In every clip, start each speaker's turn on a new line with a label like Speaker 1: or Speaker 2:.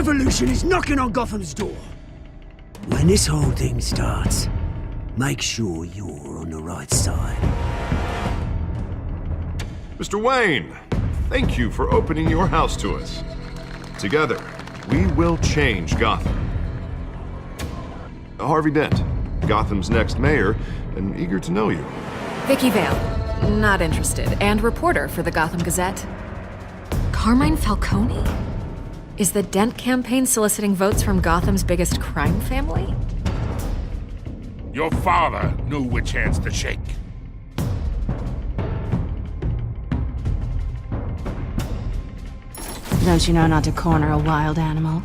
Speaker 1: revolution is knocking on Gotham's door. When this whole thing starts, make sure you're on the right side.
Speaker 2: Mr. Wayne, thank you for opening your house to us. Together, we will change Gotham. Harvey Dent, Gotham's next mayor, and eager to know you.
Speaker 3: Vicky Vale, not interested, and reporter for the Gotham Gazette. Carmine Falcone? Is the Dent campaign soliciting votes from Gotham's biggest crime family?
Speaker 4: Your father knew which hands to shake.
Speaker 5: Don't you know not to corner a wild animal?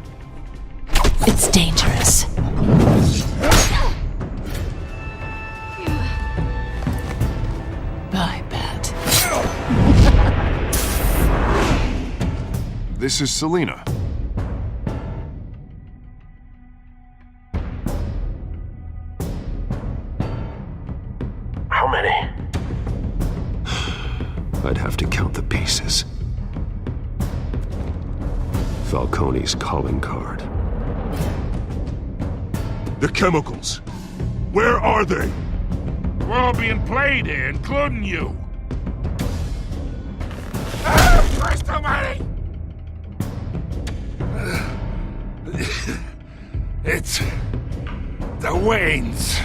Speaker 5: It's dangerous. I bet.
Speaker 2: This is Selina.
Speaker 6: How many?
Speaker 7: I'd have to count the pieces. Falcone's calling card.
Speaker 4: The chemicals. Where are they? We're all being played here, including you. Ah, Christ almighty! It's the Waynes.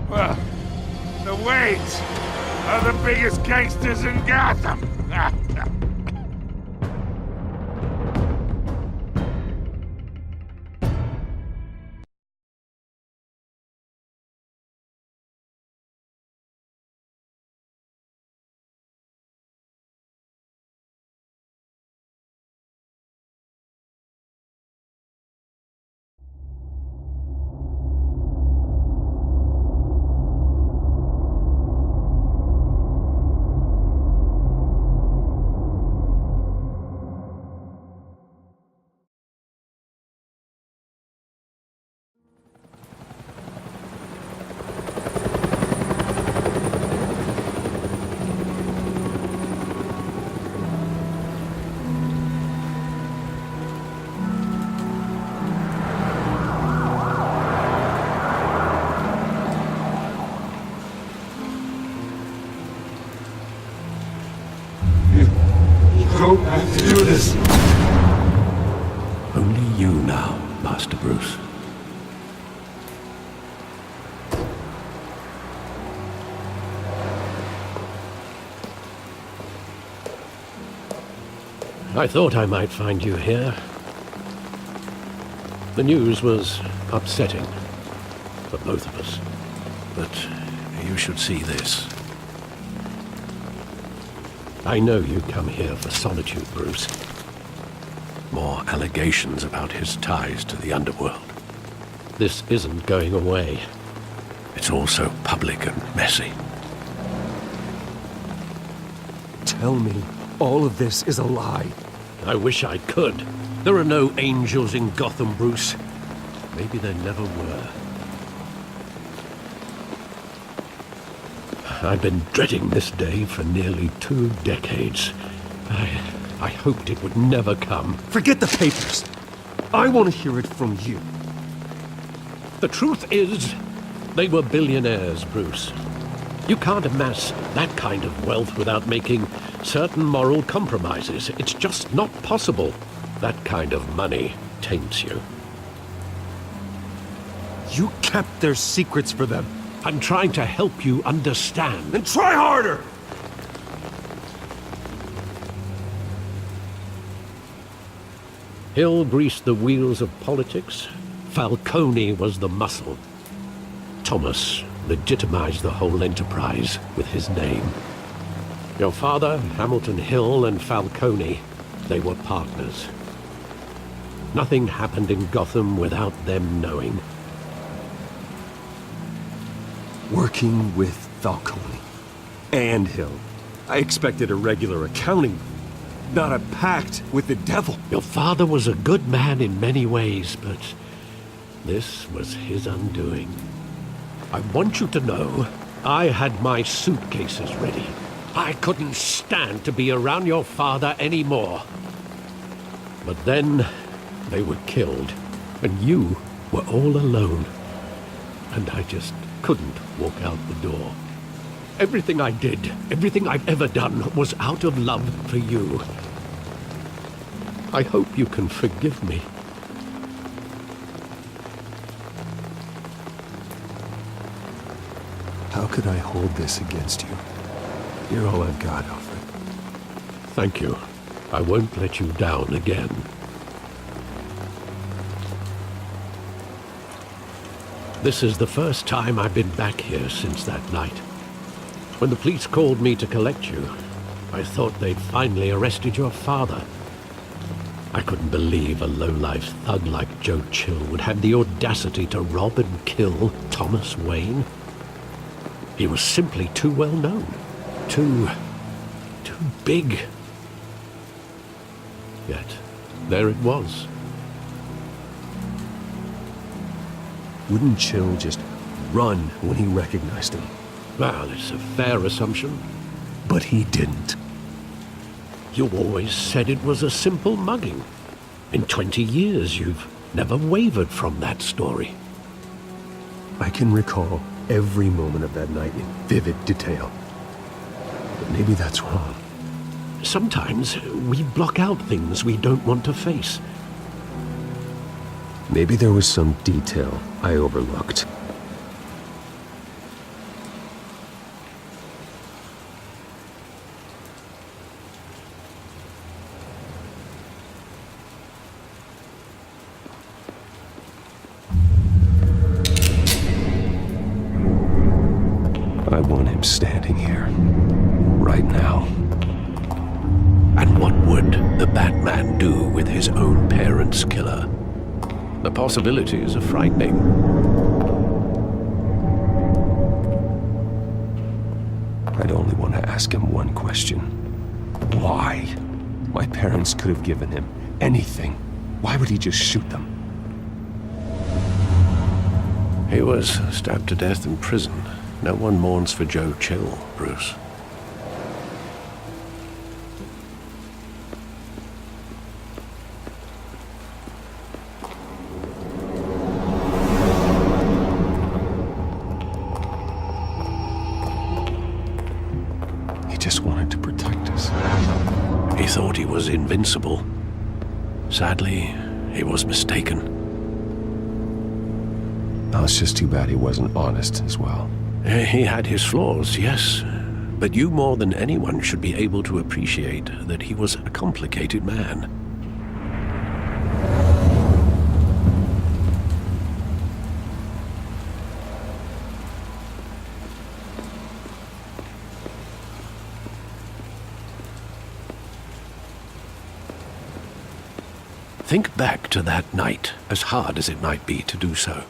Speaker 4: Well, the Waynes are the biggest gangsters in Gotham.
Speaker 7: Don't have to do this. Only you now, Master Bruce.
Speaker 8: I thought I might find you here. The news was upsetting for both of us. But you should see this. I know you come here for solitude, Bruce. More allegations about his ties to the underworld. This isn't going away. It's all so public and messy.
Speaker 9: Tell me all of this is a lie.
Speaker 8: I wish I could. There are no angels in Gotham, Bruce. Maybe there never were. I've been dreading this day for nearly 2 decades. I hoped it would never come.
Speaker 9: Forget the papers. I want to hear it from you.
Speaker 8: The truth is, they were billionaires, Bruce. You can't amass that kind of wealth without making certain moral compromises. It's just not possible. That kind of money taints you.
Speaker 9: You kept their secrets for them.
Speaker 8: I'm trying to help you understand.
Speaker 9: Then try harder!
Speaker 8: Hill greased the wheels of politics. Falcone was the muscle. Thomas legitimized the whole enterprise with his name. Your father, Hamilton Hill, and Falcone, they were partners. Nothing happened in Gotham without them knowing.
Speaker 9: Working with Falcone and Hill. I expected a regular accounting, not a pact with the devil.
Speaker 8: Your father was a good man in many ways, but this was his undoing. I want you to know, I had my suitcases ready. I couldn't stand to be around your father anymore. But then they were killed, and you were all alone. And I just couldn't walk out the door. Everything I did, everything I've ever done, was out of love for you. I hope you can forgive me.
Speaker 9: How could I hold this against you? You're all I've got, Alfred.
Speaker 8: Thank you. I won't let you down again. This is the first time I've been back here since that night. When the police called me to collect you, I thought they'd finally arrested your father. I couldn't believe a low-life thug like Joe Chill would have the audacity to rob and kill Thomas Wayne. He was simply too well known. Too big. Yet, there it was.
Speaker 9: Wouldn't Chill just run when he recognized him?
Speaker 8: Well, it's a fair assumption.
Speaker 9: But he didn't.
Speaker 8: You always said it was a simple mugging. In 20 years, you've never wavered from that story.
Speaker 9: I can recall every moment of that night in vivid detail. But maybe that's wrong.
Speaker 8: Sometimes we block out things we don't want to face.
Speaker 9: Maybe there was some detail I overlooked. I want him standing here, right now.
Speaker 8: And what would the Batman do with his own parents' killer? The possibilities are frightening.
Speaker 9: I'd only want to ask him one question. Why? My parents could have given him anything. Why would he just shoot them?
Speaker 8: He was stabbed to death in prison. No one mourns for Joe Chill, Bruce.
Speaker 9: He just wanted to protect us.
Speaker 8: He thought he was invincible. Sadly, he was mistaken.
Speaker 9: Oh, it's just too bad he wasn't honest as well.
Speaker 8: He had his flaws, yes. But you more than anyone should be able to appreciate that he was a complicated man. Think back to that night, as hard as it might be to do so.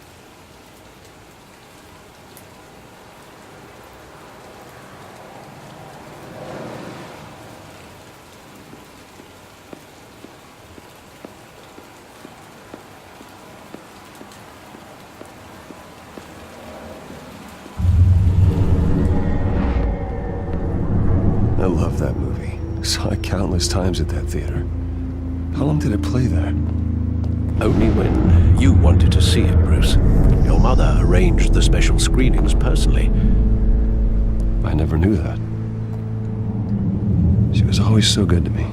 Speaker 9: I love that movie. Saw it countless times at that theater. How long did it play there?
Speaker 8: Only when you wanted to see it, Bruce. Your mother arranged the special screenings personally.
Speaker 9: I never knew that. She was always so good to me.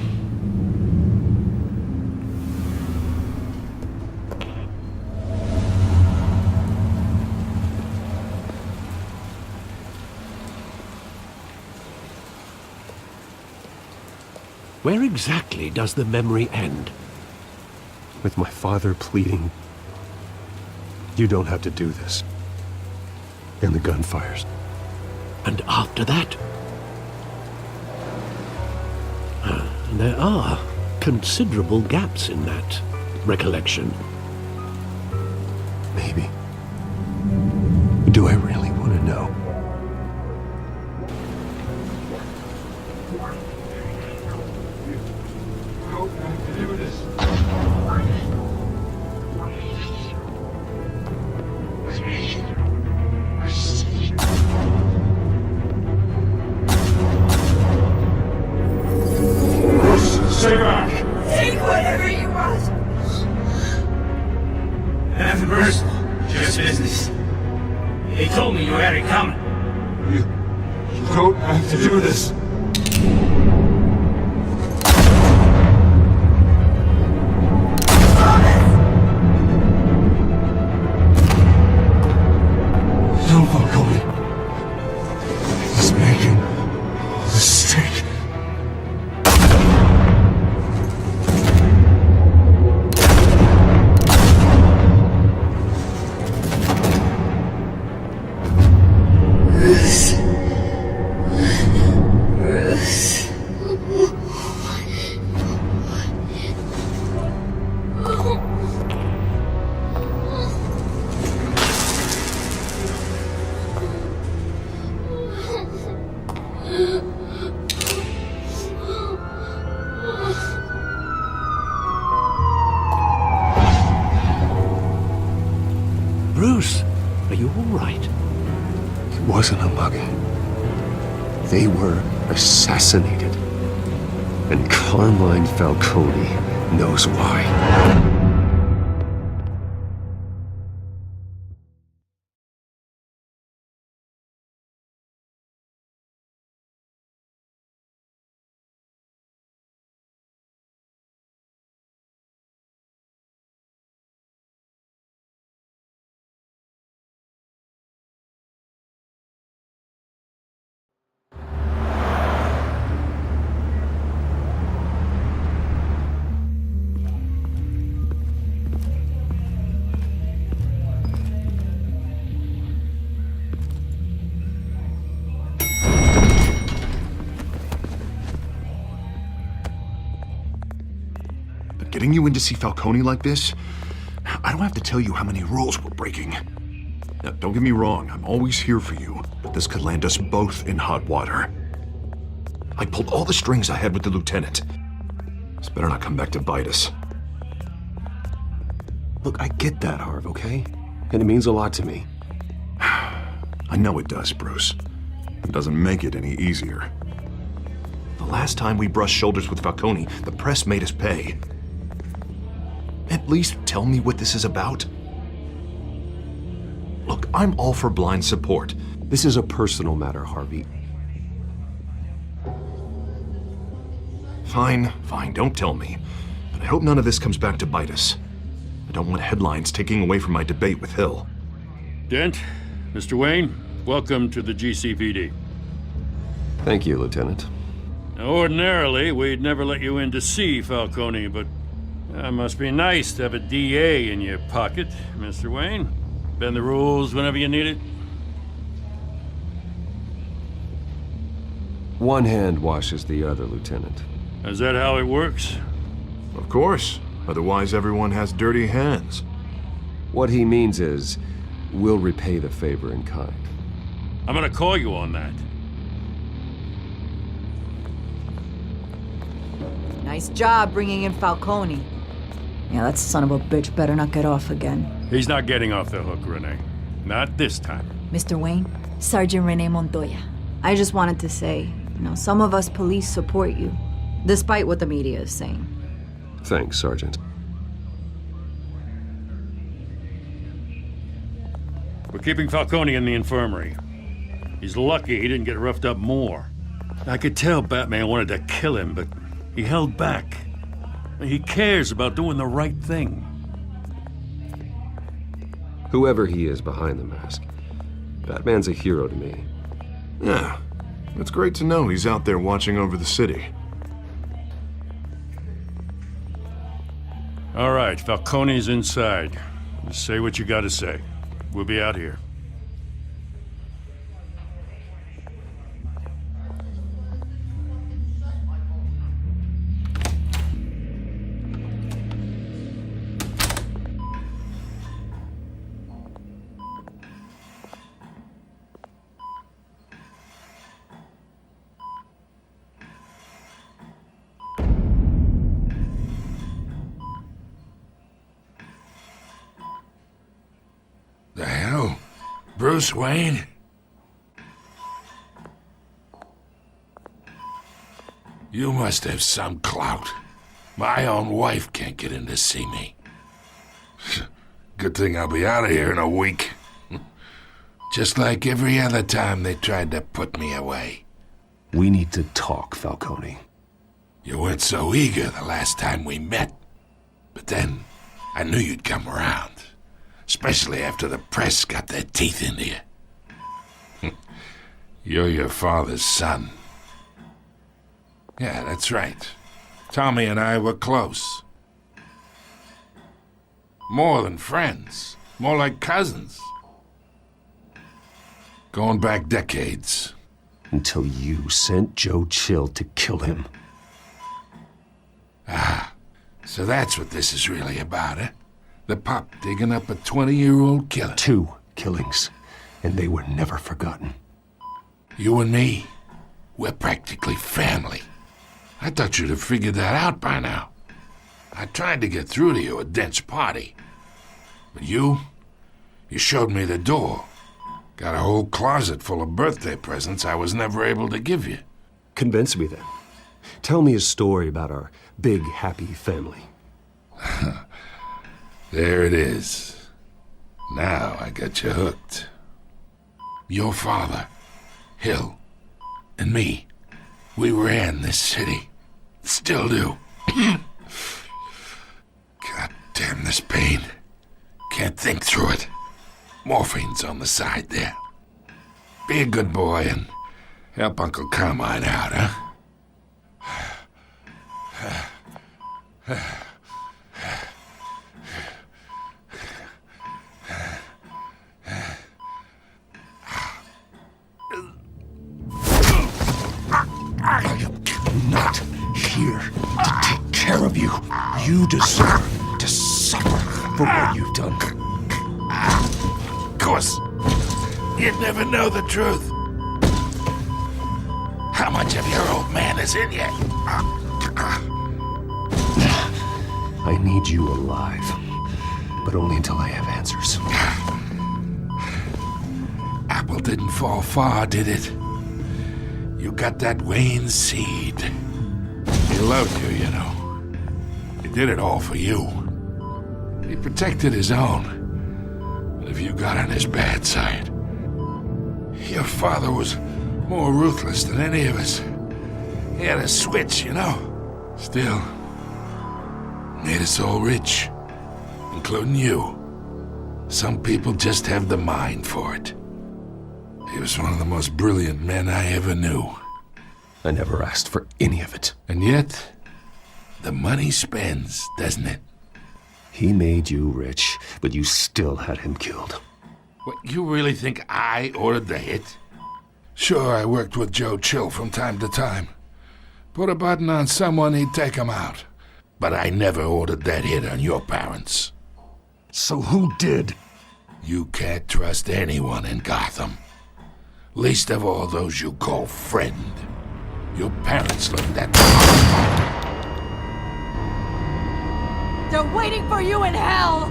Speaker 8: Where exactly does the memory end?
Speaker 9: With my father pleading, "You don't have to do this." And the gunfires.
Speaker 8: And after that? There are considerable gaps in that recollection.
Speaker 9: Maybe. Do I really want to know?
Speaker 4: Stay back!
Speaker 10: Take whatever you want! this business. They told me you had it coming.
Speaker 7: You don't have to do this. No, Falcone. He's making a mistake.
Speaker 8: Bruce, are you all right?
Speaker 9: It wasn't a mugging. They were assassinated. And Carmine Falcone knows why.
Speaker 2: Getting you in to see Falcone like this? I don't have to tell you how many rules we're breaking. Now, don't get me wrong, I'm always here for you, but this could land us both in hot water. I pulled all the strings I had with the lieutenant. This better not come back to bite us.
Speaker 9: Look, I get that, Harv, okay? And it means a lot to me.
Speaker 2: I know it does, Bruce. It doesn't make it any easier. The last time we brushed shoulders with Falcone, the press made us pay. At least tell me what this is about. Look, I'm all for blind support.
Speaker 9: This is a personal matter, Harvey.
Speaker 2: Fine, don't tell me. But I hope none of this comes back to bite us. I don't want headlines taking away from my debate with Hill.
Speaker 11: Dent, Mr. Wayne, welcome to the GCPD.
Speaker 9: Thank you, Lieutenant.
Speaker 11: Now, ordinarily, we'd never let you in to see Falcone, but must be nice to have a DA in your pocket, Mr. Wayne. Bend the rules whenever you need it.
Speaker 9: One hand washes the other, Lieutenant.
Speaker 11: Is that how it works?
Speaker 2: Of course. Otherwise, everyone has dirty hands.
Speaker 9: What he means is, we'll repay the favor in kind.
Speaker 11: I'm gonna call you on that.
Speaker 12: Nice job bringing in Falcone. Yeah, that son of a bitch better not get off again.
Speaker 11: He's not getting off the hook, Renee. Not this time.
Speaker 12: Mr. Wayne, Sergeant Renee Montoya. I just wanted to say, some of us police support you, despite what the media is saying.
Speaker 9: Thanks, Sergeant.
Speaker 11: We're keeping Falcone in the infirmary. He's lucky he didn't get roughed up more. I could tell Batman wanted to kill him, but he held back. He cares about doing the right thing.
Speaker 9: Whoever he is behind the mask, Batman's a hero to me.
Speaker 2: Yeah, it's great to know he's out there watching over the city.
Speaker 11: All right, Falcone's inside. Just say what you gotta say. We'll be out here.
Speaker 4: The hell? Bruce Wayne? You must have some clout. My own wife can't get in to see me. Good thing I'll be out of here in a week. Just like every other time they tried to put me away.
Speaker 9: We need to talk, Falcone.
Speaker 4: You weren't so eager the last time we met. But then, I knew you'd come around. Especially after the press got their teeth into you. You're your father's son. Yeah, that's right. Tommy and I were close. More than friends. More like cousins. Going back decades.
Speaker 9: Until you sent Joe Chill to kill him.
Speaker 4: Ah, so that's what this is really about, eh? The pup digging up a 20-year-old killer.
Speaker 9: 2 killings, and they were never forgotten.
Speaker 4: You and me, we're practically family. I thought you'd have figured that out by now. I tried to get through to you at Dent's party. But you showed me the door. Got a whole closet full of birthday presents I was never able to give you.
Speaker 9: Convince me then. Tell me a story about our big, happy family.
Speaker 4: There it is. Now I got you hooked. Your father, Hill, and me, we ran this city. Still do. God damn this pain. Can't think through it. Morphine's on the side there. Be a good boy and help Uncle Carmine out, huh?
Speaker 9: I am not here to take care of you. You deserve to suffer for what you've done.
Speaker 4: Of course, you'd never know the truth. How much of your old man is in you?
Speaker 9: I need you alive, but only until I have answers.
Speaker 4: Apple didn't fall far, did it? You got that Wayne seed. He loved you, you know. He did it all for you. He protected his own. But if you got on his bad side, your father was more ruthless than any of us. He had a switch, you know. Still, made us all rich, including you. Some people just have the mind for it. He was one of the most brilliant men I ever knew.
Speaker 9: I never asked for any of it.
Speaker 4: And yet, the money spends, doesn't it?
Speaker 9: He made you rich, but you still had him killed.
Speaker 4: What, you really think I ordered the hit? Sure, I worked with Joe Chill from time to time. Put a button on someone, he'd take him out. But I never ordered that hit on your parents.
Speaker 9: So who did?
Speaker 4: You can't trust anyone in Gotham. Least of all those you call friend. Your parents looked at me.
Speaker 12: They're waiting for you in hell!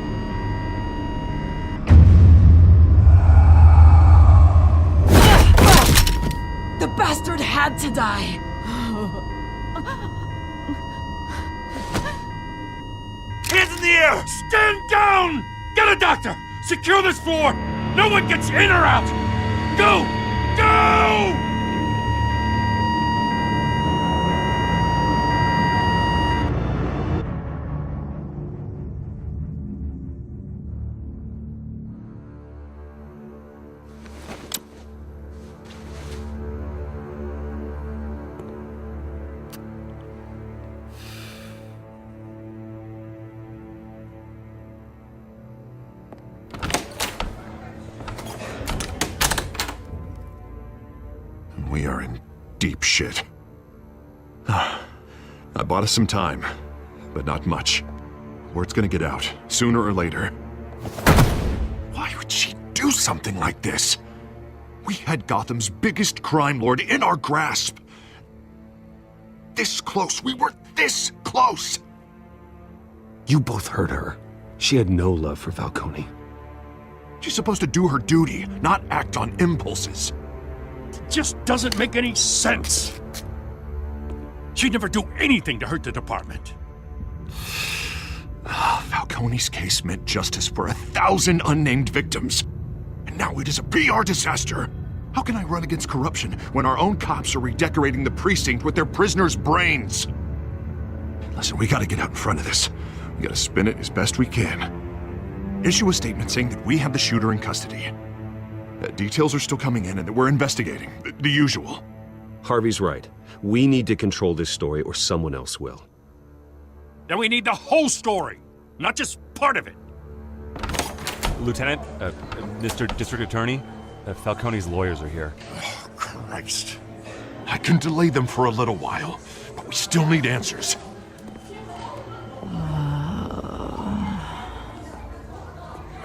Speaker 12: The bastard had to die!
Speaker 11: Hands in the air! Stand down! Get a doctor! Secure this floor! No one gets in or out! Go! Go!
Speaker 2: We are in deep shit. I bought us some time, but not much. Word's gonna get out, sooner or later. Why would she do something like this? We had Gotham's biggest crime lord in our grasp. This close, we were this close!
Speaker 9: You both hurt her. She had no love for Falcone.
Speaker 2: She's supposed to do her duty, not act on impulses.
Speaker 11: Just doesn't make any sense. She'd never do anything to hurt the department.
Speaker 2: Falcone. Falcone's case meant justice for 1,000 unnamed victims. And now it is a PR disaster. How can I run against corruption when our own cops are redecorating the precinct with their prisoners' brains? Listen, we gotta get out in front of this. We gotta spin it as best we can. Issue a statement saying that we have the shooter in custody. Details are still coming in and that we're investigating. The usual.
Speaker 9: Harvey's right. We need to control this story or someone else will.
Speaker 11: Then we need the whole story, not just part of it.
Speaker 13: Lieutenant, Mr. District Attorney, Falcone's lawyers are here.
Speaker 2: Oh, Christ. I can delay them for a little while, but we still need answers.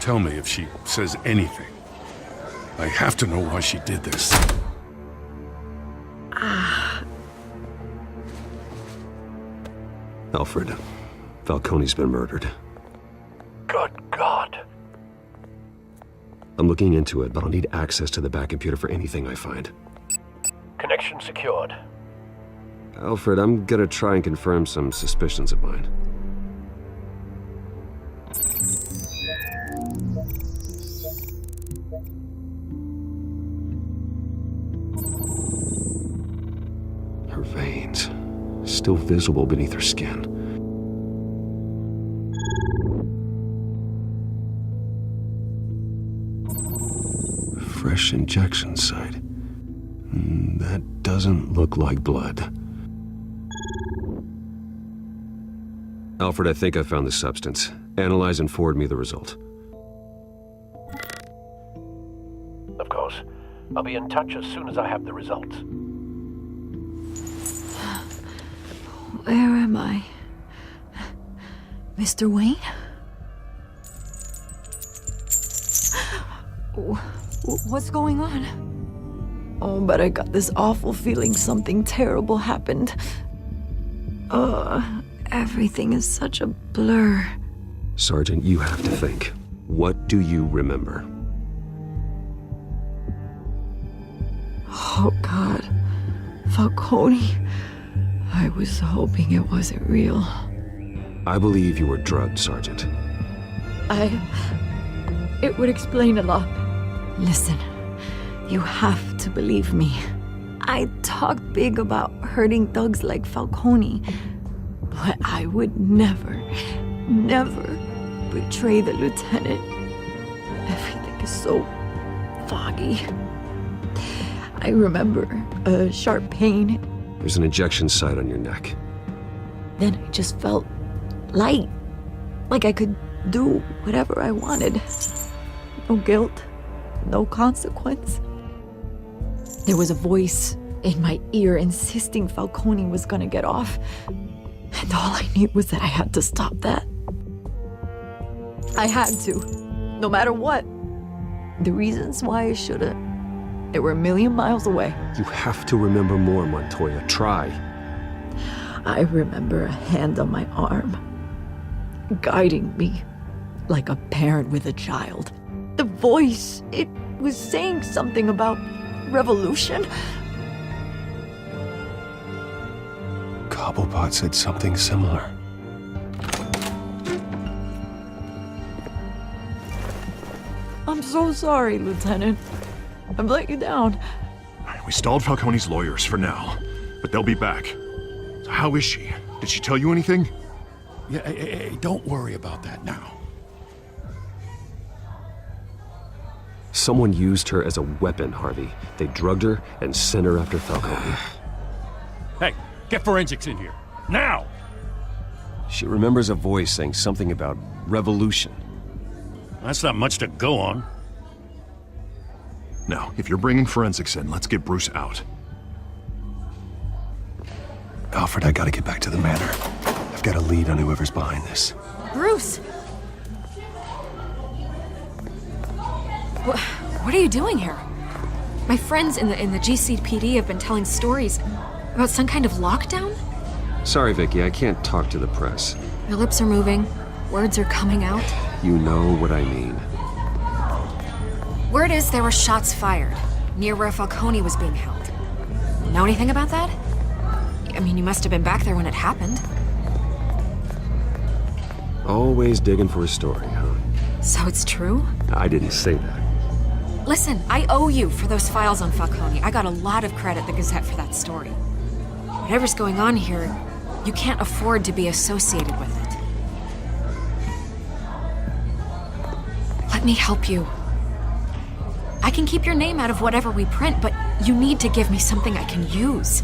Speaker 11: Tell me if she says anything. I have to know why she did this.
Speaker 9: Alfred, Falcone's been murdered.
Speaker 6: Good God.
Speaker 9: I'm looking into it, but I'll need access to the back computer for anything I find.
Speaker 6: Connection secured.
Speaker 9: Alfred, I'm gonna try and confirm some suspicions of mine. Her veins, still visible beneath her skin. Fresh injection site. That doesn't look like blood. Alfred, I think I found the substance. Analyze and forward me the result.
Speaker 6: Of course. I'll be in touch as soon as I have the results.
Speaker 12: Where am I? Mr. Wayne? What's going on? Oh, but I got this awful feeling something terrible happened. Everything is such a blur.
Speaker 9: Sergeant, you have to think. What do you remember?
Speaker 12: Oh, God. Falcone. I was hoping it wasn't real.
Speaker 9: I believe you were drugged, Sergeant.
Speaker 12: It would explain a lot. Listen, you have to believe me. I talked big about hurting thugs like Falcone, but I would never betray the lieutenant. Everything is so foggy. I remember a sharp pain.
Speaker 9: There's an injection site on your neck.
Speaker 12: Then I just felt light, like I could do whatever I wanted. No guilt, no consequence. There was a voice in my ear insisting Falcone was gonna get off. And all I knew was that I had to stop that. I had to, no matter what. The reasons why I shouldn't, they were a million miles away.
Speaker 9: You have to remember more, Montoya. Try.
Speaker 12: I remember a hand on my arm, guiding me like a parent with a child. The voice, it was saying something about revolution.
Speaker 9: Cobblepot said something similar.
Speaker 12: I'm so sorry, Lieutenant. I've let you down.
Speaker 2: We stalled Falcone's lawyers for now, but they'll be back. So how is she? Did she tell you anything?
Speaker 11: Yeah, hey, don't worry about that now.
Speaker 9: Someone used her as a weapon, Harvey. They drugged her and sent her after Falcone.
Speaker 11: Hey, get forensics in here. Now!
Speaker 9: She remembers a voice saying something about revolution.
Speaker 11: That's not much to go on.
Speaker 2: Now, if you're bringing forensics in, let's get Bruce out.
Speaker 9: Alfred, I gotta get back to the manor. I've got a lead on whoever's behind this.
Speaker 3: Bruce! What are you doing here? My friends in the GCPD have been telling stories about some kind of lockdown?
Speaker 9: Sorry, Vicky, I can't talk to the press.
Speaker 3: Your lips are moving. Words are coming out.
Speaker 9: You know what I mean.
Speaker 3: Word is there were shots fired near where Falcone was being held. Know anything about that? I mean, you must have been back there when it happened.
Speaker 9: Always digging for a story, huh?
Speaker 3: So it's true?
Speaker 9: I didn't say that.
Speaker 3: Listen, I owe you for those files on Falcone. I got a lot of credit at the Gazette for that story. Whatever's going on here, you can't afford to be associated with it. Let me help you. I can keep your name out of whatever we print, but you need to give me something I can use.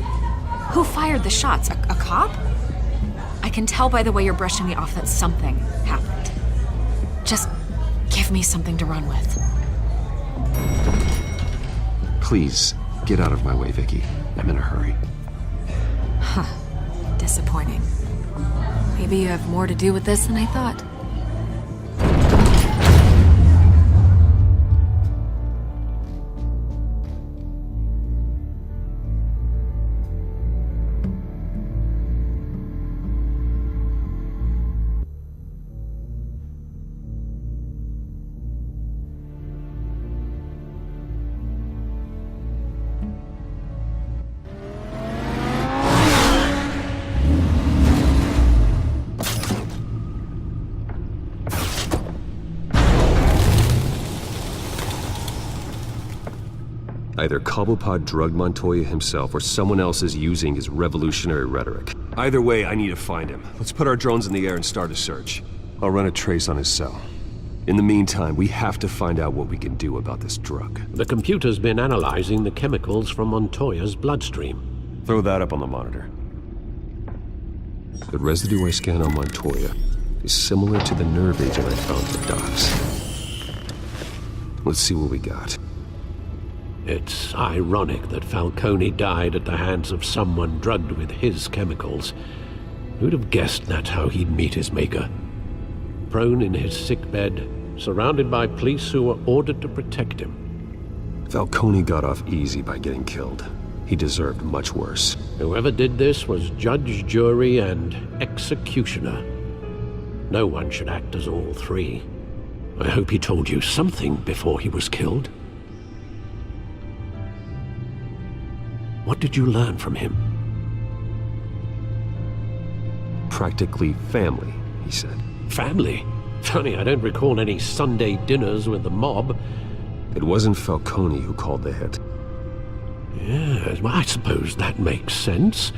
Speaker 3: Who fired the shots? A cop? I can tell by the way you're brushing me off that something happened. Just give me something to run with.
Speaker 9: Please, get out of my way, Vicky. I'm in a hurry.
Speaker 3: Huh. Disappointing. Maybe you have more to do with this than I thought.
Speaker 9: Either Cobblepot drugged Montoya himself or someone else is using his revolutionary rhetoric. Either way, I need to find him. Let's put our drones in the air and start a search. I'll run a trace on his cell. In the meantime, we have to find out what we can do about this drug.
Speaker 8: The computer's been analyzing the chemicals from Montoya's bloodstream.
Speaker 9: Throw that up on the monitor. The residue I scanned on Montoya is similar to the nerve agent I found at the docks. Let's see what we got.
Speaker 8: It's ironic that Falcone died at the hands of someone drugged with his chemicals. Who'd have guessed that's how he'd meet his maker? Prone in his sickbed, surrounded by police who were ordered to protect him.
Speaker 9: Falcone got off easy by getting killed. He deserved much worse.
Speaker 8: Whoever did this was judge, jury, and executioner. No one should act as all three. I hope he told you something before he was killed. What did you learn from him?
Speaker 9: Practically family, he said.
Speaker 8: Family? Funny, I don't recall any Sunday dinners with the mob.
Speaker 9: It wasn't Falcone who called the hit.
Speaker 8: Yes, well, I suppose that makes sense.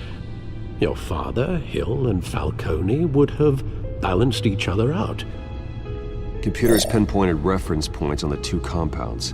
Speaker 8: Your father, Hill, and Falcone would have balanced each other out.
Speaker 9: Computers pinpointed reference points on the two compounds.